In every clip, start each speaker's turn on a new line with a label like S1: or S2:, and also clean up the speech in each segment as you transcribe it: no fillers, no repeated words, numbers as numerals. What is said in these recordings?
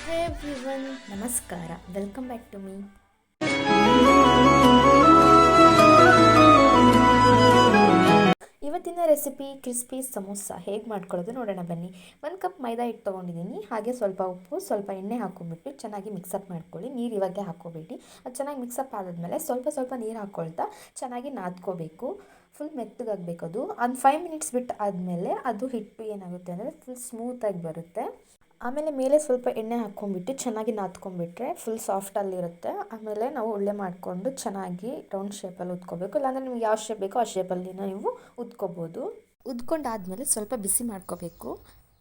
S1: Hey everyone, ನಮಸ್ಕಾರ. Welcome back to me. ಇವತ್ತಿನ recipe crispy samosa ಹೇಗೆ ಮಾಡ್ಕೊಳ್ಳೋದು ನೋಡೋಣ ಬನ್ನಿ. 1 ಕಪ್ ಮೈದಾ ಹಿಟ್ಟು ತೊಗೊಂಡಿದ್ದೀನಿ. ಹಾಗೆ ಸ್ವಲ್ಪ ಉಪ್ಪು, ಸ್ವಲ್ಪ ಎಣ್ಣೆ ಹಾಕೊಂಡ್ಬಿಟ್ಟು ಚೆನ್ನಾಗಿ ಮಿಕ್ಸಪ್ ಮಾಡ್ಕೊಳ್ಳಿ. ನೀರು ಇವಾಗಲೇ ಹಾಕ್ಕೋಬೇಡಿ. ಅದು ಚೆನ್ನಾಗಿ ಮಿಕ್ಸಪ್ ಆದಮೇಲೆ ಸ್ವಲ್ಪ ನೀರು ಹಾಕ್ಕೊಳ್ತಾ ಚೆನ್ನಾಗಿ ನಾದ್ಕೋಬೇಕು. ಫುಲ್ ಮೆತ್ತಗಾಗಬೇಕು. ಅದು ಒಂದು 5 ಮಿನಿಟ್ಸ್ ಬಿಟ್ಟು ಆದಮೇಲೆ ಅದು ಹಿಟ್ಟು ಏನಾಗುತ್ತೆ ಅಂದರೆ ಫುಲ್ ಸ್ಮೂತಾಗಿ ಬರುತ್ತೆ. ಆಮೇಲೆ ಮೇಲೆ ಸ್ವಲ್ಪ ಎಣ್ಣೆ ಹಾಕ್ಕೊಂಡ್ಬಿಟ್ಟು ಚೆನ್ನಾಗಿ ನಾದ್ಕೊಂಡ್ಬಿಟ್ರೆ ಫುಲ್ ಸಾಫ್ಟಲ್ಲಿರುತ್ತೆ. ಆಮೇಲೆ ನಾವು ಉಳ್ಳೆ ಮಾಡಿಕೊಂಡು ಚೆನ್ನಾಗಿ ರೌಂಡ್ ಶೇಪಲ್ಲಿ ಉದ್ಕೋಬೇಕು. ಇಲ್ಲಾಂದರೆ ನಿಮ್ಗೆ ಯಾವ ಶೇಪ್ ಬೇಕೋ ಆ ಶೇಪಲ್ಲಿ ನೀವು ಉದ್ಕೋಬೋದು. ಉದ್ಕೊಂಡಾದಮೇಲೆ ಸ್ವಲ್ಪ ಬಿಸಿ ಮಾಡ್ಕೋಬೇಕು.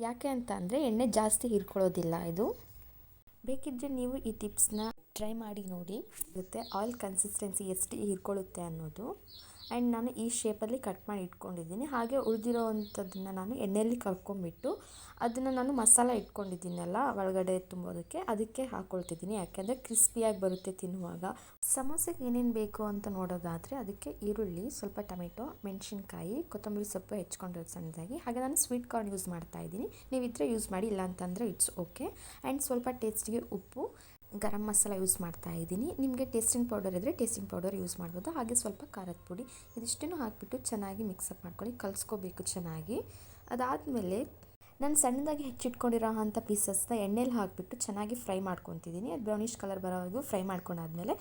S1: ಯಾಕೆ ಅಂತ ಅಂದರೆ ಎಣ್ಣೆ ಜಾಸ್ತಿ ಹೀರ್ಕೊಳ್ಳೋದಿಲ್ಲ ಇದು. ಬೇಕಿದ್ದರೆ ನೀವು ಈ ಟಿಪ್ಸ್ನ ಟ್ರೈ ಮಾಡಿ ನೋಡಿ. ಇರುತ್ತೆ ಆಯಿಲ್ ಕನ್ಸಿಸ್ಟೆನ್ಸಿ ಎಷ್ಟು ಹೀರ್ಕೊಳ್ಳುತ್ತೆ ಅನ್ನೋದು. ಆ್ಯಂಡ್ ನಾನು ಈ ಶೇಪಲ್ಲಿ ಕಟ್ ಮಾಡಿ ಇಟ್ಕೊಂಡಿದ್ದೀನಿ. ಹಾಗೆ ಉಳಿದಿರೋ ಅಂಥದ್ದನ್ನು ನಾನು ಎಣ್ಣೆಯಲ್ಲಿ ಕರ್ಕೊಂಡ್ಬಿಟ್ಟು ಅದನ್ನು ನಾನು ಮಸಾಲ ಇಟ್ಕೊಂಡಿದ್ದೀನಲ್ಲ ಒಳಗಡೆ ತುಂಬೋದಕ್ಕೆ, ಅದಕ್ಕೆ ಹಾಕ್ಕೊಳ್ತಿದ್ದೀನಿ. ಯಾಕೆಂದರೆ ಕ್ರಿಸ್ಪಿಯಾಗಿ ಬರುತ್ತೆ ತಿನ್ನುವಾಗ. ಸಮೋಸೆಗೆ ಏನೇನು ಬೇಕು ಅಂತ ನೋಡೋದಾದರೆ ಅದಕ್ಕೆ ಈರುಳ್ಳಿ, ಸ್ವಲ್ಪ ಟೊಮೆಟೊ, ಮೆಣಸಿನ್ಕಾಯಿ, ಕೊತ್ತಂಬರಿ ಸೊಪ್ಪು ಹೆಚ್ಕೊಂಡಿರೋದು ಸಣ್ಣದಾಗಿ. ಹಾಗೆ ನಾನು ಸ್ವೀಟ್ ಕಾರ್ನ್ ಯೂಸ್ ಮಾಡ್ತಾಯಿದ್ದೀನಿ. ನೀವಿದ್ದರೆ ಯೂಸ್ ಮಾಡಿ, ಇಲ್ಲ ಅಂತಂದರೆ ಇಟ್ಸ್ ಓಕೆ. ಆ್ಯಂಡ್ ಸ್ವಲ್ಪ ಟೇಸ್ಟಿಗೆ ಉಪ್ಪು, ಗರಂ ಮಸಾಲ ಯೂಸ್ ಮಾಡ್ತಾ ಇದ್ದೀನಿ. ನಿಮಗೆ ಟೇಸ್ಟಿಂಗ್ ಪೌಡರ್ ಇದ್ದರೆ ಟೇಸ್ಟಿಂಗ್ ಪೌಡರ್ ಯೂಸ್ ಮಾಡ್ಬೋದು. ಹಾಗೆ ಸ್ವಲ್ಪ ಖಾರದ ಪುಡಿ, ಇದಿಷ್ಟನ್ನು ಹಾಕಿಬಿಟ್ಟು ಚೆನ್ನಾಗಿ ಮಿಕ್ಸಪ್ ಮಾಡ್ಕೊಳ್ಳಿ, ಕಲಿಸ್ಕೋಬೇಕು ಚೆನ್ನಾಗಿ. ಅದಾದಮೇಲೆ ನಾನು ಸಣ್ಣದಾಗಿ ಹೆಚ್ಚಿಟ್ಕೊಂಡಿರೋ ಅಂಥ ಪೀಸಸ್ನ ಎಣ್ಣೆಲಿ ಹಾಕಿಬಿಟ್ಟು ಚೆನ್ನಾಗಿ ಫ್ರೈ ಮಾಡ್ಕೊತಿದ್ದೀನಿ. ಅದು ಬ್ರೌನಿಷ್ ಕಲರ್ ಬರೋವರೆಗೂ ಫ್ರೈ ಮಾಡ್ಕೊಂಡಾದ್ಮೇಲೆ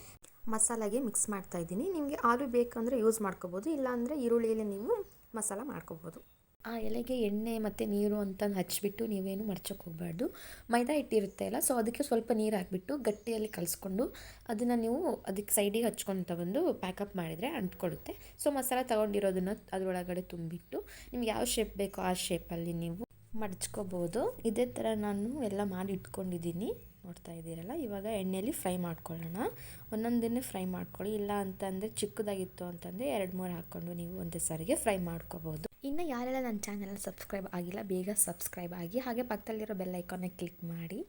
S1: ಮಸಾಲಾಗೆ ಮಿಕ್ಸ್ ಮಾಡ್ತಾಯಿದ್ದೀನಿ. ನಿಮಗೆ ಆಲೂ ಬೇಕಂದರೆ ಯೂಸ್ ಮಾಡ್ಕೋಬೋದು, ಇಲ್ಲಾಂದರೆ ಈರುಳ್ಳಿಯಲ್ಲಿ ನೀವು ಮಸಾಲ ಮಾಡ್ಕೋಬೋದು. ಆ ಎಲೆಗೆ ಎಣ್ಣೆ ಮತ್ತು ನೀರು ಅಂತ ಹಚ್ಚಿಬಿಟ್ಟು ನೀವೇನು ಮರ್ಚೋಕೆ ಹೋಗಬಾರ್ದು. ಮೈದಾ ಹಿಟ್ಟಿರುತ್ತೆ ಅಲ್ಲ, ಸೊ ಅದಕ್ಕೆ ಸ್ವಲ್ಪ ನೀರು ಹಾಕಿಬಿಟ್ಟು ಗಟ್ಟಿಯಲ್ಲಿ ಕಲಿಸ್ಕೊಂಡು ಅದನ್ನು ನೀವು ಅದಕ್ಕೆ ಸೈಡಿಗೆ ಹಚ್ಕೊತ ಬಂದು ಪ್ಯಾಕಪ್ ಮಾಡಿದರೆ ಅಂಟ್ಕೊಳ್ಳುತ್ತೆ. ಸೊ ಮಸಾಲ ತೊಗೊಂಡಿರೋದನ್ನು ಅದರೊಳಗಡೆ ತುಂಬಿಟ್ಟು ನಿಮ್ಗೆ ಯಾವ ಶೇಪ್ ಬೇಕೋ ಆ ಶೇಪಲ್ಲಿ ನೀವು ಮಡ್ಚ್ಕೋಬೋದು. ಇದೇ ಥರ ನಾನು ಎಲ್ಲ ಮಾಡಿ ಇಟ್ಕೊಂಡಿದ್ದೀನಿ, ನೋಡ್ತಾ ಇದ್ದೀರಲ್ಲ. ಇವಾಗ ಎಣ್ಣೆಯಲ್ಲಿ ಫ್ರೈ ಮಾಡ್ಕೊಳ್ಳೋಣ. ಒಂದೊಂದನ್ನೇ ಫ್ರೈ ಮಾಡ್ಕೊಳ್ಳಿ. ಇಲ್ಲ ಅಂತಂದರೆ ಚಿಕ್ಕದಾಗಿತ್ತು ಅಂತಂದರೆ 2-3 ಹಾಕ್ಕೊಂಡು ನೀವು ಒಂದೇ ಸಾರಿಗೆ ಫ್ರೈ ಮಾಡ್ಕೋಬೋದು. ಇನ್ನು ಯಾರೆಲ್ಲ ನನ್ನ ಚಾನಲ್ನ ಸಬ್ಸ್ಕ್ರೈಬ್ ಆಗಿಲ್ಲ ಬೇಗ ಸಬ್ಸ್ಕ್ರೈಬ್ ಆಗಿ, ಹಾಗೆ ಪಕ್ಕದಲ್ಲಿರೋ ಬೆಲ್ ಐಕಾನ್ನ ಕ್ಲಿಕ್ ಮಾಡಿ.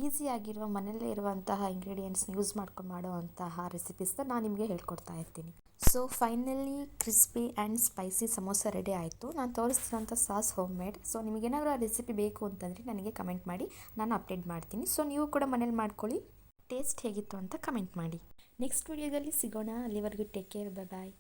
S1: ಈಸಿಯಾಗಿರುವ ಮನೆಯಲ್ಲೇ ಇರುವಂತಹ ಇಂಗ್ರೀಡಿಯೆಂಟ್ಸ್ನ ಯೂಸ್ ಮಾಡ್ಕೊಂಡು ಮಾಡುವಂತಹ ರೆಸಿಪೀಸ್ನ ನಾನು ನಿಮಗೆ ಹೇಳ್ಕೊಡ್ತಾ ಇರ್ತೀನಿ. So finally crispy and spicy samosa ready ಆಯಿತು. ನಾನು ತೋರಿಸ್ತಿರೋಂಥ ಸಾಸ್ ಹೋಮ್ ಮೇಡ್. ಸೊ ನಿಮಗೇನಾದರೂ ಆ ರೆಸಿಪಿ ಬೇಕು ಅಂತಂದರೆ ನನಗೆ ಕಮೆಂಟ್ ಮಾಡಿ, ನಾನು ಅಪ್ಡೇಟ್ ಮಾಡ್ತೀನಿ. ಸೊ ನೀವು ಕೂಡ ಮನೇಲಿ ಮಾಡ್ಕೊಳ್ಳಿ, ಟೇಸ್ಟ್ ಹೇಗಿತ್ತು ಅಂತ ಕಮೆಂಟ್ ಮಾಡಿ. ನೆಕ್ಸ್ಟ್ ವಿಡಿಯೋದಲ್ಲಿ ಸಿಗೋಣ. ಅಲ್ಲಿವರೆಗೂ ಟೇಕ್ ಕೇರ್, ಬಾಯ್.